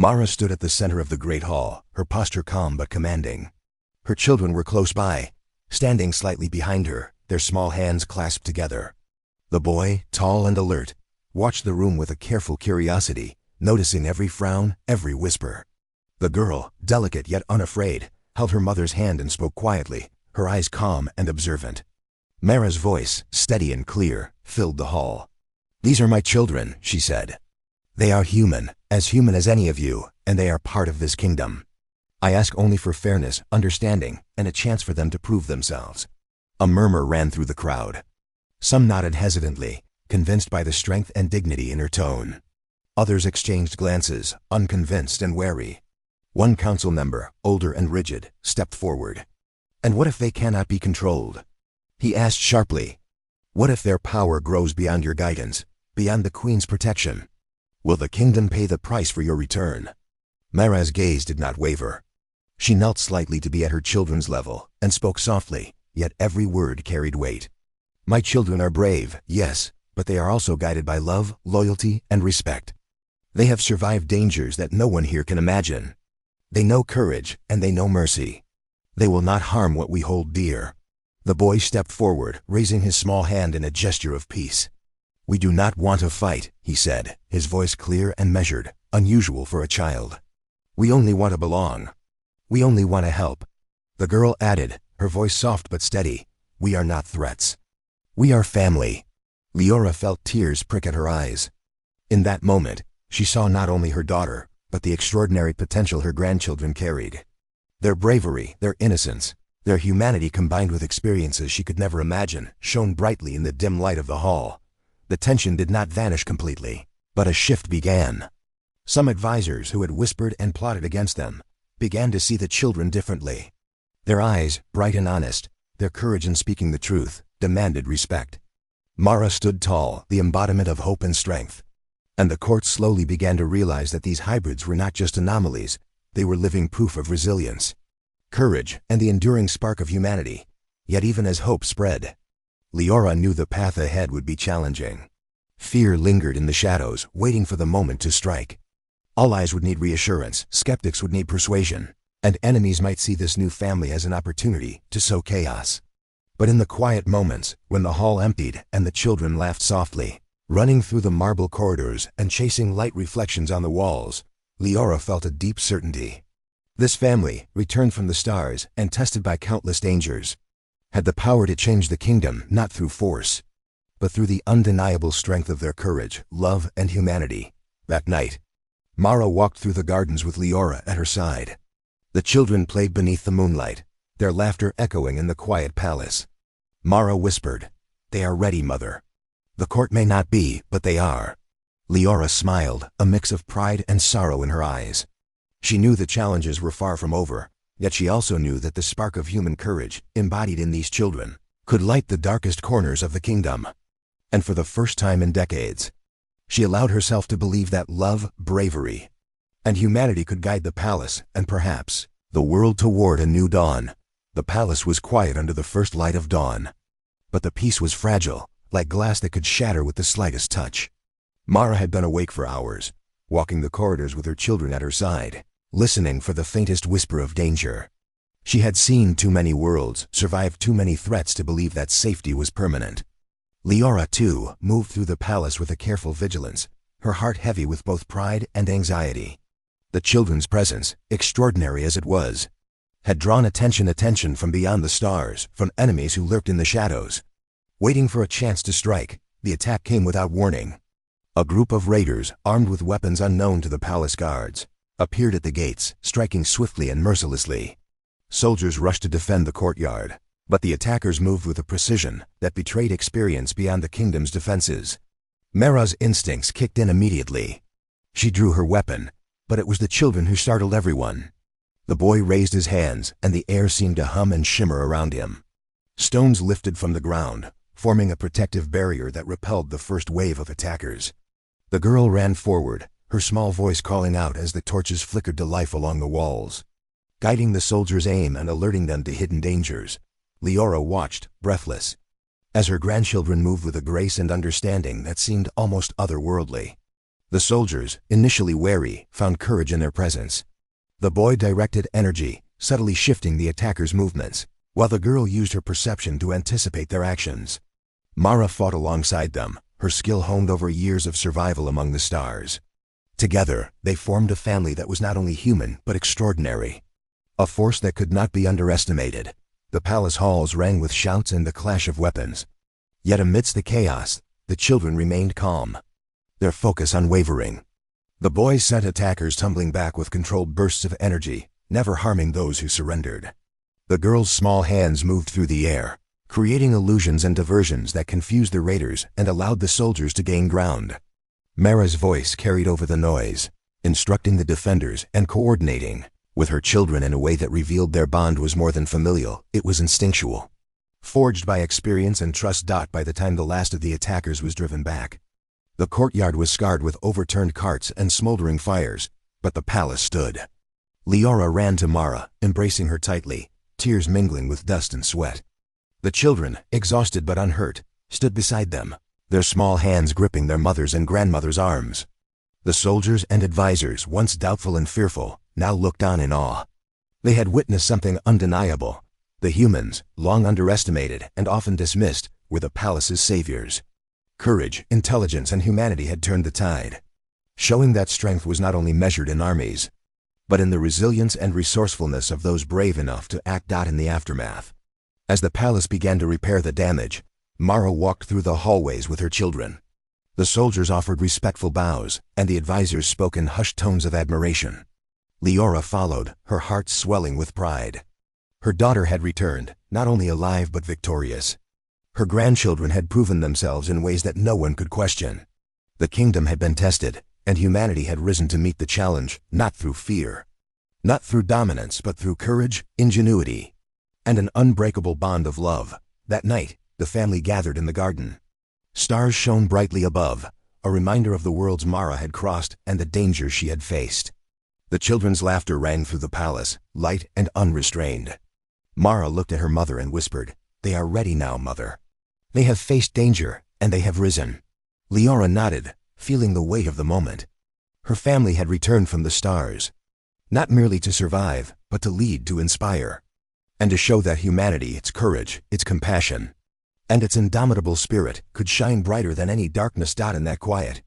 Mara stood at the center of the great hall, her posture calm but commanding. Her children were close by, standing slightly behind her, their small hands clasped together. The boy, tall and alert, watched the room with a careful curiosity, noticing every frown, every whisper. The girl, delicate yet unafraid, held her mother's hand and spoke quietly, her eyes calm and observant. Mara's voice, steady and clear, filled the hall. "These are my children," she said. "They are human as any of you, and they are part of this kingdom. I ask only for fairness, understanding, and a chance for them to prove themselves." A murmur ran through the crowd. Some nodded hesitantly, convinced by the strength and dignity in her tone. Others exchanged glances, unconvinced and wary. One council member, older and rigid, stepped forward. "And what if they cannot be controlled?" he asked sharply. "What if their power grows beyond your guidance, beyond the Queen's protection? Will the kingdom pay the price for your return?" Mara's gaze did not waver. She knelt slightly to be at her children's level, and spoke softly, yet every word carried weight. "My children are brave, yes, but they are also guided by love, loyalty, and respect. They have survived dangers that no one here can imagine. They know courage, and they know mercy. They will not harm what we hold dear." The boy stepped forward, raising his small hand in a gesture of peace. "We do not want to fight," he said, his voice clear and measured, unusual for a child. "We only want to belong. We only want to help." The girl added, her voice soft but steady, "We are not threats. We are family." Leora felt tears prick at her eyes. In that moment, she saw not only her daughter, but the extraordinary potential her grandchildren carried. Their bravery, their innocence, their humanity combined with experiences she could never imagine shone brightly in the dim light of the hall. The tension did not vanish completely, but a shift began. Some advisors who had whispered and plotted against them began to see the children differently. Their eyes, bright and honest, their courage in speaking the truth, demanded respect. Mara stood tall, the embodiment of hope and strength. And the court slowly began to realize that these hybrids were not just anomalies, they were living proof of resilience, courage, and the enduring spark of humanity. Yet even as hope spread, Leora knew the path ahead would be challenging. Fear lingered in the shadows, waiting for the moment to strike. Allies would need reassurance, skeptics would need persuasion, and enemies might see this new family as an opportunity to sow chaos. But in the quiet moments, when the hall emptied and the children laughed softly, running through the marble corridors and chasing light reflections on the walls, Leora felt a deep certainty. This family, returned from the stars and tested by countless dangers, had the power to change the kingdom not through force, but through the undeniable strength of their courage, love, and humanity. That night, Mara walked through the gardens with Leora at her side. The children played beneath the moonlight, their laughter echoing in the quiet palace. Mara whispered, "They are ready, Mother. The court may not be, but they are." Leora smiled, a mix of pride and sorrow in her eyes. She knew the challenges were far from over, yet she also knew that the spark of human courage, embodied in these children, could light the darkest corners of the kingdom. And for the first time in decades, she allowed herself to believe that love, bravery, and humanity could guide the palace and perhaps the world toward a new dawn. The palace was quiet under the first light of dawn, but the peace was fragile, like glass that could shatter with the slightest touch. Mara had been awake for hours, walking the corridors with her children at her side, listening for the faintest whisper of danger. She had seen too many worlds, survived too many threats to believe that safety was permanent. Leora, too, moved through the palace with a careful vigilance, her heart heavy with both pride and anxiety. The children's presence, extraordinary as it was, had drawn attention from beyond the stars, from enemies who lurked in the shadows. Waiting for a chance to strike, the attack came without warning. A group of raiders, armed with weapons unknown to the palace guards, appeared at the gates, striking swiftly and mercilessly. Soldiers rushed to defend the courtyard, but the attackers moved with a precision that betrayed experience beyond the kingdom's defenses. Mara's instincts kicked in immediately. She drew her weapon, but it was the children who startled everyone. The boy raised his hands, and the air seemed to hum and shimmer around him. Stones lifted from the ground, forming a protective barrier that repelled the first wave of attackers. The girl ran forward, her small voice calling out as the torches flickered to life along the walls, guiding the soldiers' aim and alerting them to hidden dangers. Leora watched, breathless, as her grandchildren moved with a grace and understanding that seemed almost otherworldly. The soldiers, initially wary, found courage in their presence. The boy directed energy, subtly shifting the attackers' movements, while the girl used her perception to anticipate their actions. Mara fought alongside them, her skill honed over years of survival among the stars. Together, they formed a family that was not only human but extraordinary. A force that could not be underestimated. The palace halls rang with shouts and the clash of weapons. Yet amidst the chaos, the children remained calm, their focus unwavering. The boys sent attackers tumbling back with controlled bursts of energy, never harming those who surrendered. The girl's small hands moved through the air, creating illusions and diversions that confused the raiders and allowed the soldiers to gain ground. Mara's voice carried over the noise, instructing the defenders and coordinating with her children in a way that revealed their bond was more than familial, it was instinctual. Forged by experience and trust. By the time the last of the attackers was driven back, the courtyard was scarred with overturned carts and smoldering fires, but the palace stood. Leora ran to Mara, embracing her tightly, tears mingling with dust and sweat. The children, exhausted but unhurt, stood beside them, their small hands gripping their mother's and grandmother's arms. The soldiers and advisors, once doubtful and fearful, now looked on in awe. They had witnessed something undeniable. The humans, long underestimated and often dismissed, were the palace's saviors. Courage, intelligence, and humanity had turned the tide, showing that strength was not only measured in armies, but in the resilience and resourcefulness of those brave enough to act. In the aftermath, as the palace began to repair the damage, Mara walked through the hallways with her children. The soldiers offered respectful bows, and the advisors spoke in hushed tones of admiration. Leora followed, her heart swelling with pride. Her daughter had returned, not only alive but victorious. Her grandchildren had proven themselves in ways that no one could question. The kingdom had been tested, and humanity had risen to meet the challenge, not through fear, not through dominance, but through courage, ingenuity, and an unbreakable bond of love. That night, the family gathered in the garden. Stars shone brightly above, a reminder of the worlds Mara had crossed and the dangers she had faced. The children's laughter rang through the palace, light and unrestrained. Mara looked at her mother and whispered, "They are ready now, Mother. They have faced danger, and they have risen." Leora nodded, feeling the weight of the moment. Her family had returned from the stars, not merely to survive, but to lead, to inspire, and to show that humanity, its courage, its compassion, and its indomitable spirit could shine brighter than any darkness. In that quiet,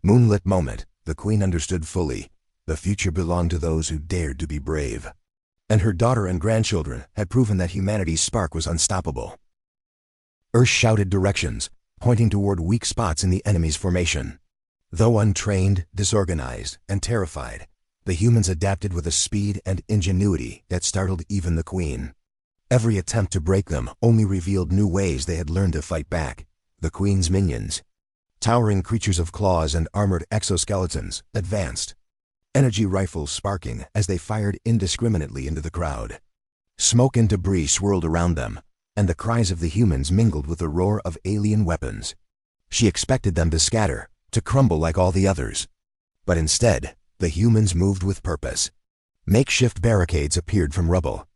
moonlit moment, the queen understood fully. The future belonged to those who dared to be brave. And her daughter and grandchildren had proven that humanity's spark was unstoppable. Earth shouted directions, pointing toward weak spots in the enemy's formation. Though untrained, disorganized, and terrified, the humans adapted with a speed and ingenuity that startled even the queen. Every attempt to break them only revealed new ways they had learned to fight back. The queen's minions, towering creatures of claws and armored exoskeletons, advanced, energy rifles sparking as they fired indiscriminately into the crowd. Smoke and debris swirled around them, and the cries of the humans mingled with the roar of alien weapons. She expected them to scatter, to crumble like all the others. But instead, the humans moved with purpose. Makeshift barricades appeared from rubble.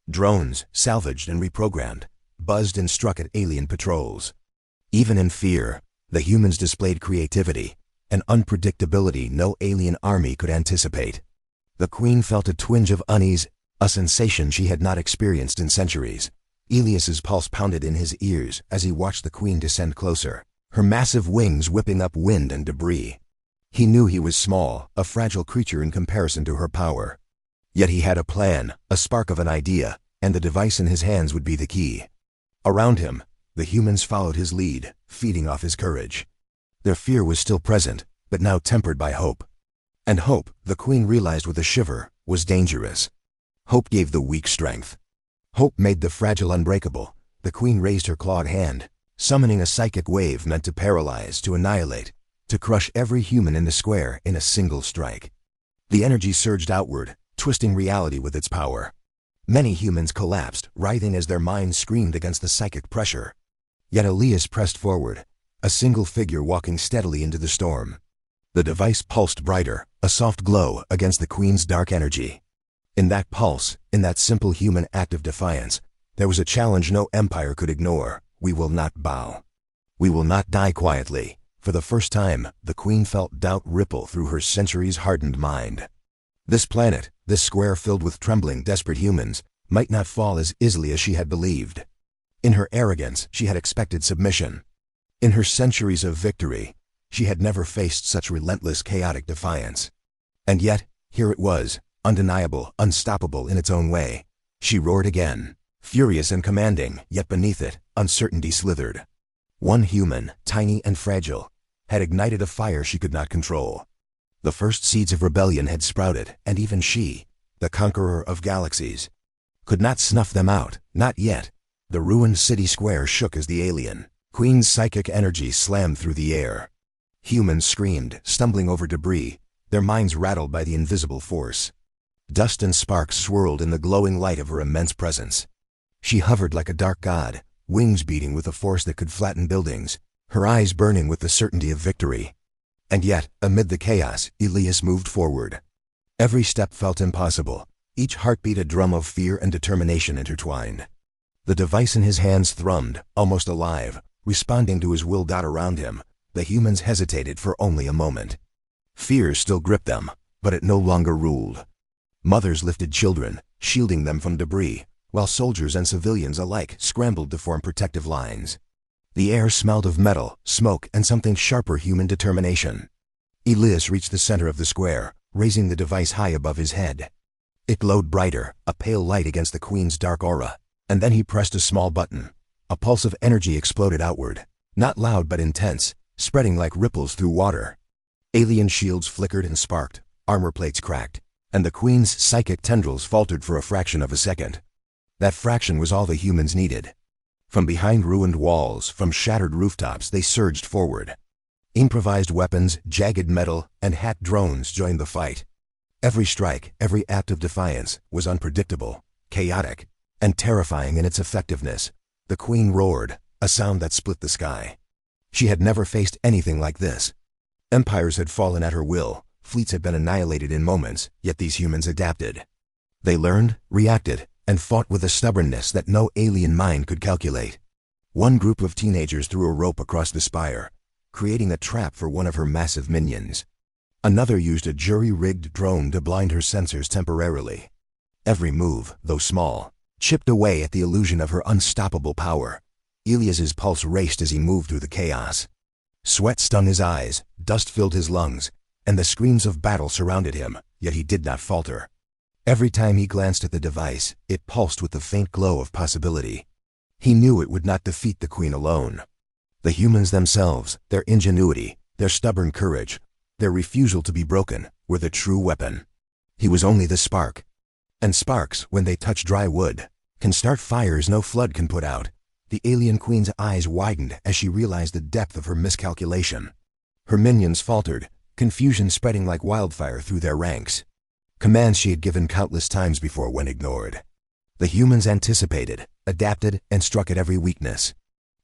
Drones, salvaged and reprogrammed, buzzed and struck at alien patrols. Even in fear, the humans displayed creativity, an unpredictability no alien army could anticipate. The queen felt a twinge of unease, a sensation she had not experienced in centuries. Elias's pulse pounded in his ears as he watched the queen descend closer, her massive wings whipping up wind and debris. He knew he was small, a fragile creature in comparison to her power. Yet he had a plan, a spark of an idea, and the device in his hands would be the key. Around him, the humans followed his lead, feeding off his courage. Their fear was still present, but now tempered by hope. And hope, the queen realized with a shiver, was dangerous. Hope gave the weak strength. Hope made the fragile unbreakable. The queen raised her clawed hand, summoning a psychic wave meant to paralyze, to annihilate, to crush every human in the square in a single strike. The energy surged outward, twisting reality with its power. Many humans collapsed, writhing as their minds screamed against the psychic pressure. Yet Elias pressed forward, a single figure walking steadily into the storm. The device pulsed brighter, a soft glow against the queen's dark energy. In that pulse, in that simple human act of defiance, there was a challenge no empire could ignore. We will not bow. We will not die quietly, For the first time, the queen felt doubt ripple through her centuries-hardened mind. This planet, this square filled with trembling, desperate humans, might not fall as easily as she had believed. In her arrogance, she had expected submission. In her centuries of victory, she had never faced such relentless, chaotic defiance. And yet, here it was, undeniable, unstoppable in its own way. She roared again, furious and commanding, yet beneath it, uncertainty slithered. One human, tiny and fragile, had ignited a fire she could not control. The first seeds of rebellion had sprouted, and even she, the conqueror of galaxies, could not snuff them out, not yet. The ruined city square shook as the alien queen's psychic energy slammed through the air. Humans screamed, stumbling over debris, their minds rattled by the invisible force. Dust and sparks swirled in the glowing light of her immense presence. She hovered like a dark god, wings beating with a force that could flatten buildings, her eyes burning with the certainty of victory. And yet, amid the chaos, Elias moved forward. Every step felt impossible, each heartbeat a drum of fear and determination intertwined. The device in his hands thrummed, almost alive, responding to his will. Around him, the humans hesitated for only a moment. Fear still gripped them, but it no longer ruled. Mothers lifted children, shielding them from debris, while soldiers and civilians alike scrambled to form protective lines. The air smelled of metal, smoke, and something sharper: human determination. Elias reached the center of the square, raising the device high above his head. It glowed brighter, a pale light against the queen's dark aura, and then he pressed a small button. A pulse of energy exploded outward, not loud but intense, spreading like ripples through water. Alien shields flickered and sparked, armor plates cracked, and the queen's psychic tendrils faltered for a fraction of a second. That fraction was all the humans needed. From behind ruined walls, from shattered rooftops, they surged forward. Improvised weapons, jagged metal, and hacked drones joined the fight. Every strike, every act of defiance, was unpredictable, chaotic, and terrifying in its effectiveness. The queen roared, a sound that split the sky. She had never faced anything like this. Empires had fallen at her will, fleets had been annihilated in moments, yet these humans adapted. They learned, reacted, and fought with a stubbornness that no alien mind could calculate. One group of teenagers threw a rope across the spire, creating a trap for one of her massive minions. Another used a jury-rigged drone to blind her sensors temporarily. Every move, though small, chipped away at the illusion of her unstoppable power. Elias's pulse raced as he moved through the chaos. Sweat stung his eyes, dust filled his lungs, and the screams of battle surrounded him, yet he did not falter. Every time he glanced at the device, it pulsed with the faint glow of possibility. He knew it would not defeat the queen alone. The humans themselves, their ingenuity, their stubborn courage, their refusal to be broken, were the true weapon. He was only the spark. And sparks, when they touch dry wood, can start fires no flood can put out. The alien queen's eyes widened as she realized the depth of her miscalculation. Her minions faltered, confusion spreading like wildfire through their ranks. Commands she had given countless times before went ignored. The humans anticipated, adapted, and struck at every weakness.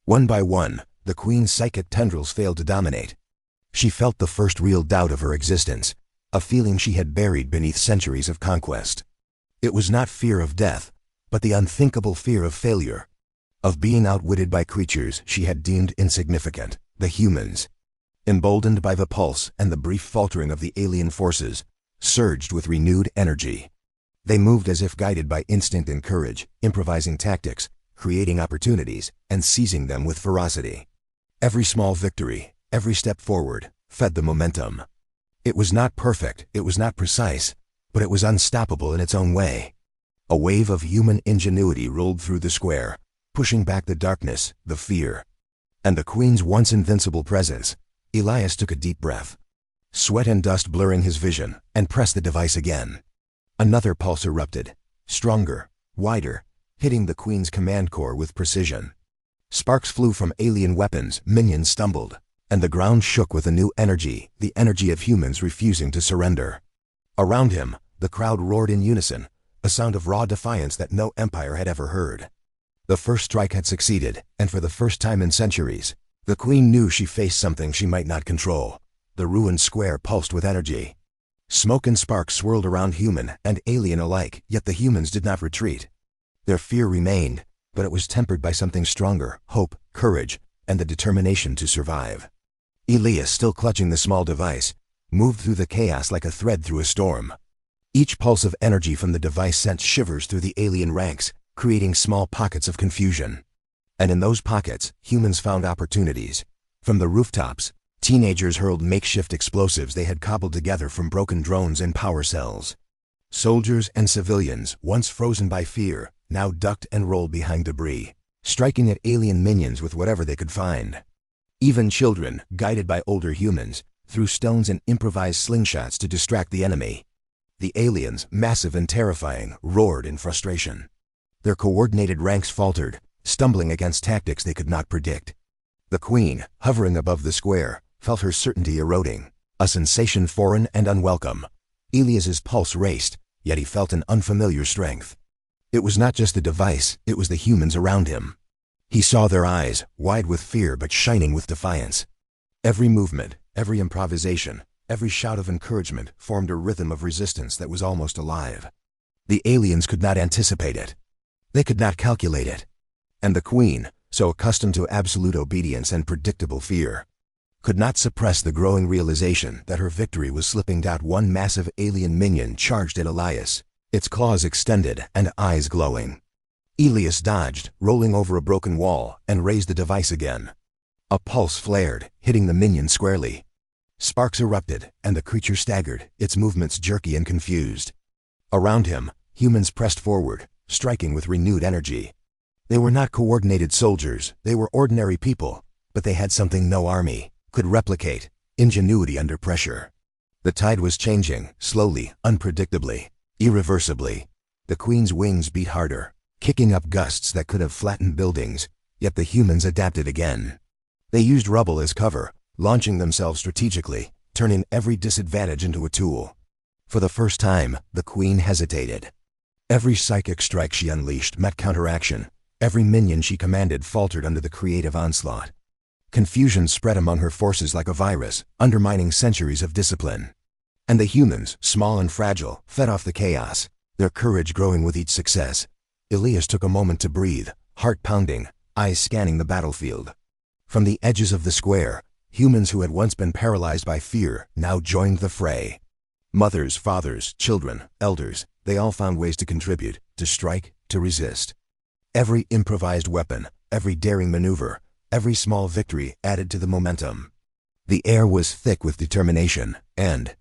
One by one, the queen's psychic tendrils failed to dominate. She felt the first real doubt of her existence, a feeling she had buried beneath centuries of conquest. It was not fear of death, but the unthinkable fear of failure, of being outwitted by creatures she had deemed insignificant, the humans. Emboldened by the pulse and the brief faltering of the alien forces, surged with renewed energy. They moved as if guided by instinct and courage, improvising tactics, creating opportunities, and seizing them with ferocity. Every small victory, every step forward, fed the momentum. It was not perfect, it was not precise, but it was unstoppable in its own way. A wave of human ingenuity rolled through the square, pushing back the darkness, the fear, and the queen's once invincible presence. Elias took a deep breath, sweat and dust blurring his vision, and pressed the device again. Another pulse erupted, stronger, wider, hitting the queen's command core with precision. Sparks flew from alien weapons, minions stumbled, and the ground shook with a new energy, the energy of humans refusing to surrender. Around him, the crowd roared in unison, a sound of raw defiance that no empire had ever heard. The first strike had succeeded, and for the first time in centuries, the queen knew she faced something she might not control. The ruined square pulsed with energy. Smoke and sparks swirled around human and alien alike, yet the humans did not retreat. Their fear remained, but it was tempered by something stronger: hope, courage, and the determination to survive. Elias, still clutching the small device, moved through the chaos like a thread through a storm. Each pulse of energy from the device sent shivers through the alien ranks, creating small pockets of confusion. And in those pockets, humans found opportunities. From the rooftops, teenagers hurled makeshift explosives they had cobbled together from broken drones and power cells. Soldiers and civilians, once frozen by fear, now ducked and rolled behind debris, striking at alien minions with whatever they could find. Even children, guided by older humans, threw stones and improvised slingshots to distract the enemy. The aliens, massive and terrifying, roared in frustration. Their coordinated ranks faltered, stumbling against tactics they could not predict. The Queen, hovering above the square, felt her certainty eroding, a sensation foreign and unwelcome. Elias's pulse raced, yet he felt an unfamiliar strength. It was not just the device, it was the humans around him. He saw their eyes, wide with fear but shining with defiance. Every movement, every improvisation, every shout of encouragement formed a rhythm of resistance that was almost alive. The aliens could not anticipate it. They could not calculate it. And the Queen, so accustomed to absolute obedience and predictable fear, could not suppress the growing realization that her victory was slipping out. One massive alien minion charged at Elias, its claws extended and eyes glowing. Elias dodged, rolling over a broken wall, and raised the device again. A pulse flared, hitting the minion squarely. Sparks erupted, and the creature staggered, its movements jerky and confused. Around him, humans pressed forward, striking with renewed energy. They were not coordinated soldiers, they were ordinary people, but they had something no army could replicate: ingenuity under pressure. The tide was changing, slowly, unpredictably, irreversibly. The Queen's wings beat harder, kicking up gusts that could have flattened buildings, yet the humans adapted again. They used rubble as cover, launching themselves strategically, turning every disadvantage into a tool. For the first time, the Queen hesitated. Every psychic strike she unleashed met counteraction. Every minion she commanded faltered under the creative onslaught. Confusion spread among her forces like a virus, undermining centuries of discipline. And the humans, small and fragile, fed off the chaos, their courage growing with each success. Elias took a moment to breathe, heart pounding, eyes scanning the battlefield. From the edges of the square, humans who had once been paralyzed by fear now joined the fray. Mothers, fathers, children, elders, they all found ways to contribute, to strike, to resist. Every improvised weapon, every daring maneuver, every small victory added to the momentum. The air was thick with determination, and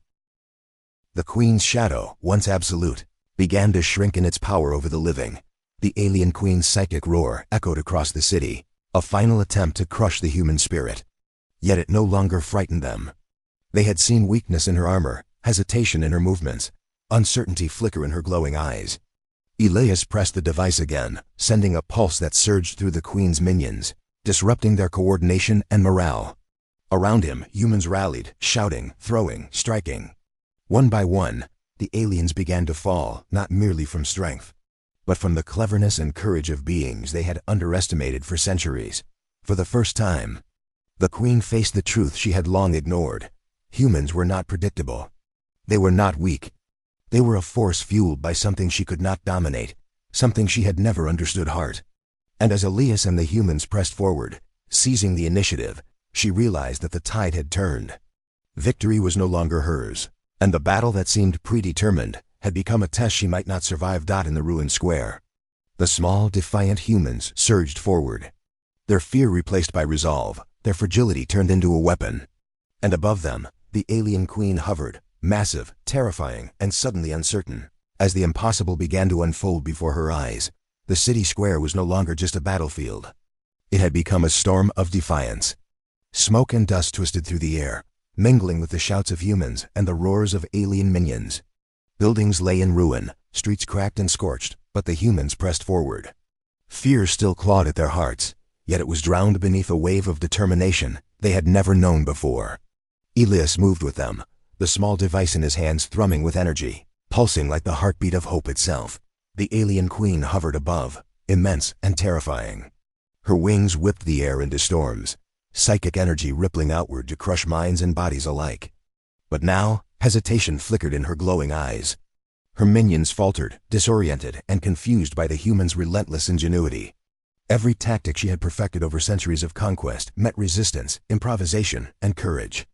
the Queen's shadow, once absolute, began to shrink in its power over the living. The alien Queen's psychic roar echoed across the city, a final attempt to crush the human spirit. Yet it no longer frightened them. They had seen weakness in her armor, hesitation in her movements, uncertainty flicker in her glowing eyes. Elias pressed the device again, sending a pulse that surged through the Queen's minions, disrupting their coordination and morale. Around him, humans rallied, shouting, throwing, striking. One by one, the aliens began to fall, not merely from strength, but from the cleverness and courage of beings they had underestimated for centuries. For the first time, the Queen faced the truth she had long ignored. Humans were not predictable. They were not weak. They were a force fueled by something she could not dominate, something she had never understood: heart. And as Elias and the humans pressed forward, seizing the initiative, she realized that the tide had turned. Victory was no longer hers, and the battle that seemed predetermined had become a test she might not survive. In the ruined square, the small, defiant humans surged forward, their fear replaced by resolve, their fragility turned into a weapon. And above them, the alien Queen hovered, massive, terrifying, and suddenly uncertain. As the impossible began to unfold before her eyes, the city square was no longer just a battlefield. It had become a storm of defiance. Smoke and dust twisted through the air, mingling with the shouts of humans and the roars of alien minions. Buildings lay in ruin, streets cracked and scorched, but the humans pressed forward. Fear still clawed at their hearts, yet it was drowned beneath a wave of determination they had never known before. Elias moved with them, the small device in his hands thrumming with energy, pulsing like the heartbeat of hope itself. The alien Queen hovered above, immense and terrifying. Her wings whipped the air into storms, psychic energy rippling outward to crush minds and bodies alike. But now, hesitation flickered in her glowing eyes. Her minions faltered, disoriented and confused by the humans' relentless ingenuity. Every tactic she had perfected over centuries of conquest met resistance, improvisation, and courage.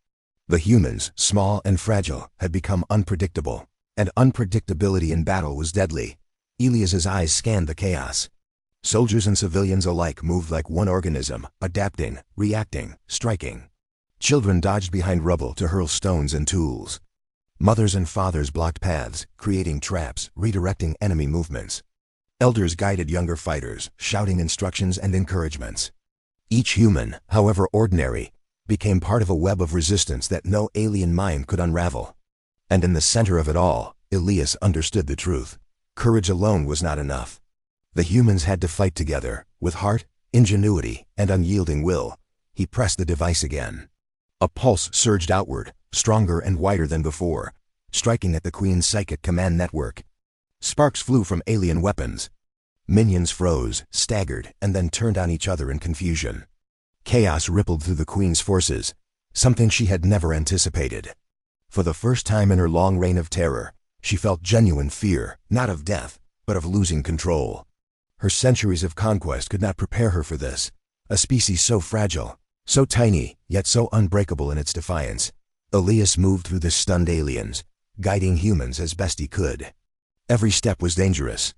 The humans, small and fragile, had become unpredictable, and unpredictability in battle was deadly. Elias's eyes scanned the chaos. Soldiers and civilians alike moved like one organism, adapting, reacting, striking. Children dodged behind rubble to hurl stones and tools. Mothers and fathers blocked paths, creating traps, redirecting enemy movements. Elders guided younger fighters, shouting instructions and encouragements. Each human, however ordinary, became part of a web of resistance that no alien mind could unravel. And in the center of it all, Elias understood the truth. Courage alone was not enough. The humans had to fight together, with heart, ingenuity, and unyielding will. He pressed the device again. A pulse surged outward, stronger and wider than before, striking at the Queen's psychic command network. Sparks flew from alien weapons. Minions froze, staggered, and then turned on each other in confusion. Chaos rippled through the Queen's forces, something she had never anticipated. For the first time in her long reign of terror, she felt genuine fear, not of death, but of losing control. Her centuries of conquest could not prepare her for this. A species so fragile, so tiny, yet so unbreakable in its defiance. Elias moved through the stunned aliens, guiding humans as best he could. Every step was dangerous.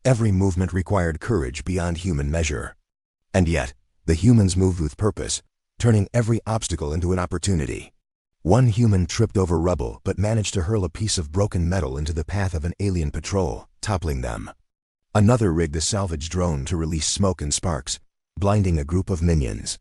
Every movement required courage beyond human measure. And yet, the humans moved with purpose, turning every obstacle into an opportunity. One human tripped over rubble but managed to hurl a piece of broken metal into the path of an alien patrol, toppling them. Another rigged a salvage drone to release smoke and sparks, blinding a group of minions.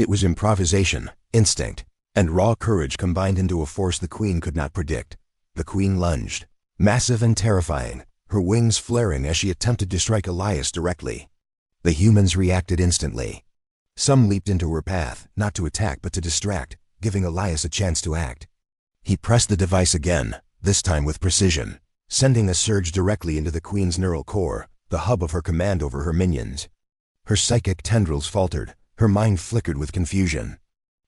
It was improvisation, instinct, and raw courage combined into a force the Queen could not predict. The Queen lunged, massive and terrifying, her wings flaring as she attempted to strike Elias directly. The humans reacted instantly. Some leaped into her path, not to attack but to distract, giving Elias a chance to act. He pressed the device again, this time with precision, sending a surge directly into the Queen's neural core, the hub of her command over her minions. Her psychic tendrils faltered, her mind flickered with confusion.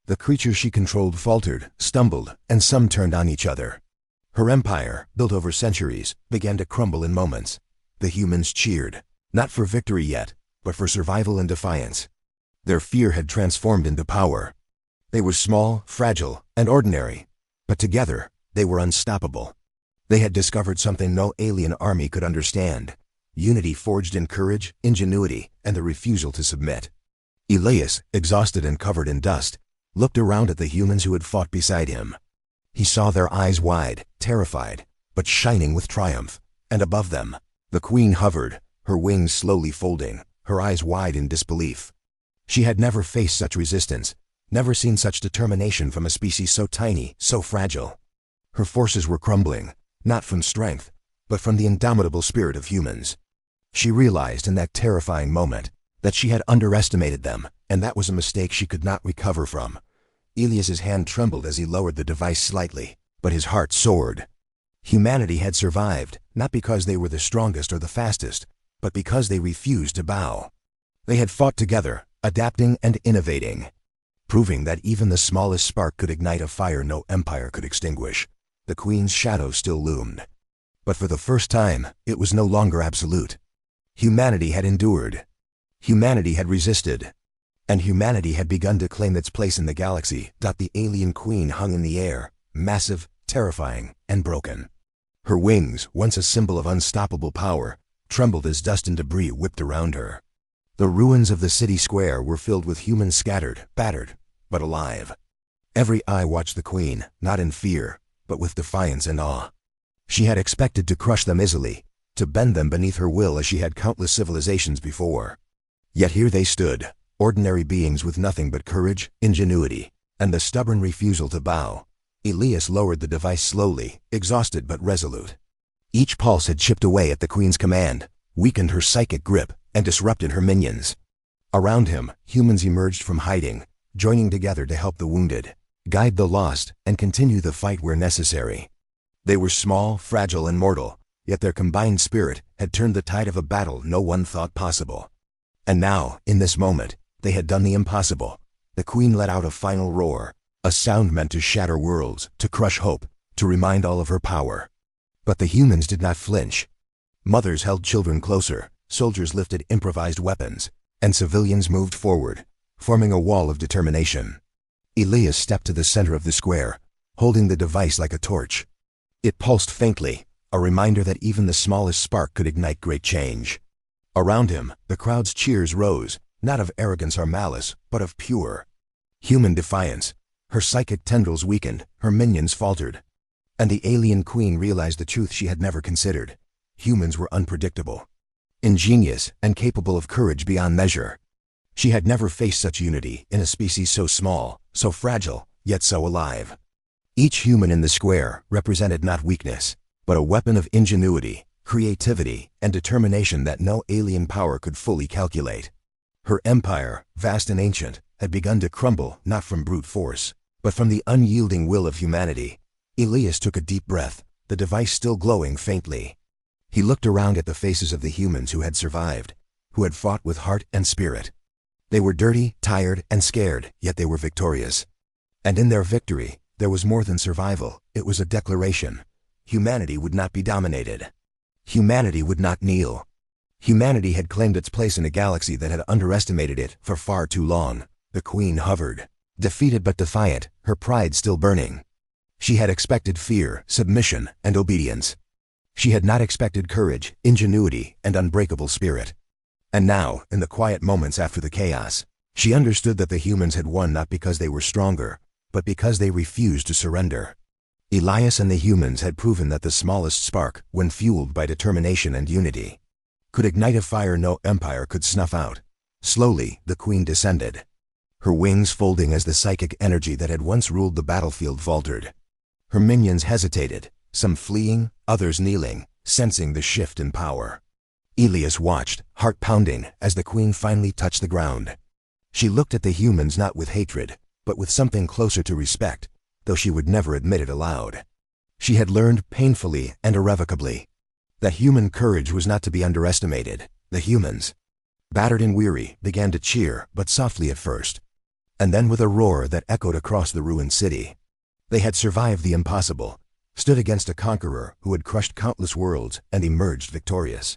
The creatures she controlled faltered, stumbled, and some turned on each other. Her empire, built over centuries, began to crumble in moments. The humans cheered, not for victory yet, but for survival and defiance. Their fear had transformed into power. They were small, fragile, and ordinary, but together, they were unstoppable. They had discovered something no alien army could understand: unity forged in courage, ingenuity, and the refusal to submit. Elias, exhausted and covered in dust, looked around at the humans who had fought beside him. He saw their eyes wide, terrified, but shining with triumph, and above them, the Queen hovered, her wings slowly folding, her eyes wide in disbelief. She had never faced such resistance, never seen such determination from a species so tiny, so fragile. Her forces were crumbling, not from strength, but from the indomitable spirit of humans. She realized in that terrifying moment that she had underestimated them, and that was a mistake she could not recover from. Elias's hand trembled as he lowered the device slightly, but his heart soared. Humanity had survived, not because they were the strongest or the fastest, but because they refused to bow. They had fought together, adapting and innovating, proving that even the smallest spark could ignite a fire no empire could extinguish. The Queen's shadow still loomed. But for the first time, it was no longer absolute. Humanity had endured. Humanity had resisted. And humanity had begun to claim its place in the galaxy. The alien Queen hung in the air, massive, terrifying, and broken. Her wings, once a symbol of unstoppable power, trembled as dust and debris whipped around her. The ruins of the city square were filled with humans scattered, battered, but alive. Every eye watched the Queen, not in fear, but with defiance and awe. She had expected to crush them easily, to bend them beneath her will as she had countless civilizations before. Yet here they stood, ordinary beings with nothing but courage, ingenuity, and the stubborn refusal to bow. Elias lowered the device slowly, exhausted but resolute. Each pulse had chipped away at the Queen's command, weakened her psychic grip, and disrupted her minions. Around him, humans emerged from hiding, joining together to help the wounded, guide the lost, and continue the fight where necessary. They were small, fragile, and mortal, yet their combined spirit had turned the tide of a battle no one thought possible. And now, in this moment, they had done the impossible. The Queen let out a final roar, a sound meant to shatter worlds, to crush hope, to remind all of her power. But the humans did not flinch. Mothers held children closer, soldiers lifted improvised weapons, and civilians moved forward, forming a wall of determination. Elias stepped to the center of the square, holding the device like a torch. It pulsed faintly, a reminder that even the smallest spark could ignite great change. Around him, the crowd's cheers rose, not of arrogance or malice, but of pure, human defiance. Her psychic tendrils weakened, her minions faltered. And the alien queen realized the truth she had never considered. Humans were unpredictable, ingenious, and capable of courage beyond measure. She had never faced such unity in a species so small, so fragile, yet so alive. Each human in the square represented not weakness, but a weapon of ingenuity, creativity, and determination that no alien power could fully calculate. Her empire, vast and ancient, had begun to crumble not from brute force, but from the unyielding will of humanity. Elias took a deep breath, the device still glowing faintly. He looked around at the faces of the humans who had survived, who had fought with heart and spirit. They were dirty, tired, and scared, yet they were victorious. And in their victory, there was more than survival. It was a declaration. Humanity would not be dominated. Humanity would not kneel. Humanity had claimed its place in a galaxy that had underestimated it for far too long. The Queen hovered, defeated but defiant, her pride still burning. She had expected fear, submission, and obedience. She had not expected courage, ingenuity, and unbreakable spirit. And now, in the quiet moments after the chaos, she understood that the humans had won not because they were stronger, but because they refused to surrender. Elias and the humans had proven that the smallest spark, when fueled by determination and unity, could ignite a fire no empire could snuff out. Slowly, the Queen descended, her wings folding as the psychic energy that had once ruled the battlefield faltered. Her minions hesitated, some fleeing, others kneeling, sensing the shift in power. Elias watched, heart pounding, as the Queen finally touched the ground. She looked at the humans not with hatred, but with something closer to respect, though she would never admit it aloud. She had learned painfully and irrevocably that human courage was not to be underestimated. The humans, battered and weary, began to cheer, but softly at first, and then with a roar that echoed across the ruined city. They had survived the impossible, stood against a conqueror who had crushed countless worlds and emerged victorious.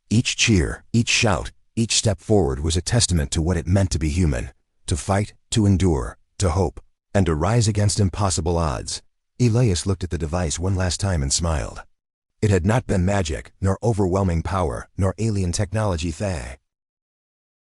Each cheer, each shout, each step forward was a testament to what it meant to be human, to fight, to endure, to hope, and to rise against impossible odds. Elias looked at the device one last time and smiled. It had not been magic, nor overwhelming power, nor alien technology.